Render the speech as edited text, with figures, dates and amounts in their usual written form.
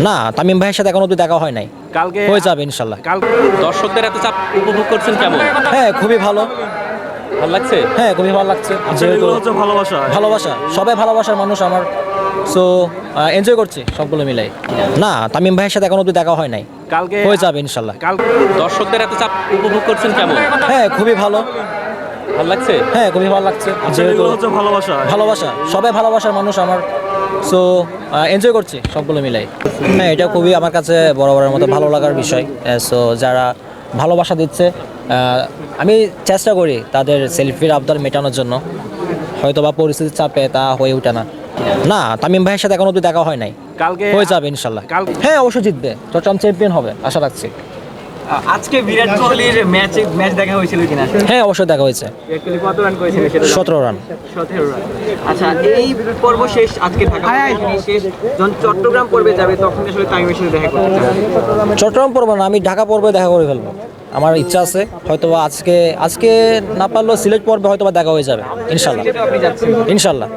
না, তামিম ভাইয়ের সাথে এখনো অব্দি দেখা হয় নাই। কালকে হয়ে যাবে ইনশাল্লাহ। দর্শকদের এত চাপ উপভোগ করছেন কেমন? হ্যাঁ, খুবই ভালো। ভালো লাগছে? হ্যাঁ, খুবই ভালো লাগছে। যেহেতু ভালোবাসা, সবাই ভালোবাসার মানুষ আমার, সো এনজয় করছি সবগুলো মিলাই। না, তামিম ভাইয়ের সাথে এখনো অব্দি দেখা হয় নাই। কালকে হয়ে যাবে ইনশাল্লাহ। দর্শকদের এত চাপ উপভোগ করছেন কেমন? হ্যাঁ, খুবই ভালো। ভালো লাগছে? হ্যাঁ, খুবই ভালো লাগছে। যেহেতু ভালোবাসা, সবাই ভালোবাসার মানুষ আমার, সো এনজয় করছি সবগুলো মিলাই। হ্যাঁ, এটা খুবই আমার কাছে বরাবরের মতো ভালো লাগার বিষয়। সো যারা ভালোবাসা দিচ্ছে, আমি চেষ্টা করি তাদের সেলফির আবদার মেটানোর জন্য। হয়তো বা পরিস্থিতির চাপে তা হয়ে ওঠে না। না, তামিম ভাইয়ের সাথে এখনো অব্দি দেখা হয় নাই। কালকে হয়ে যাবে ইনশাল্লাহ। হ্যাঁ, অবশ্যই জিতবে, চট্টগ্রাম চ্যাম্পিয়ন হবে আশা রাখছি। আজকে বিরাট কোহলির ম্যাচ দেখা হয়েছিল কিনা? হ্যাঁ, অবশ্যই দেখা হয়েছে। বিরাট কোহলি কত রান করেছিল সেটা? 17 রান। 17 রান। আচ্ছা, এই পর্ব শেষ, আজকে ঢাকা শেষ, যখন চট্টগ্রাম পর্বে যাবে তখন আসলে তামিমের সাথে দেখা করতে চান? চট্টগ্রাম পর্বে না, আমি ঢাকা পর্বে দেখা করে ফেলবো। আমার ইচ্ছা আছে, হয়তো আজকে না পারলেও সিলেট পর্বে হয়তো দেখা হয়ে যাবে ইনশাল্লাহ। আপনি যাচ্ছেন? ইনশাল্লাহ।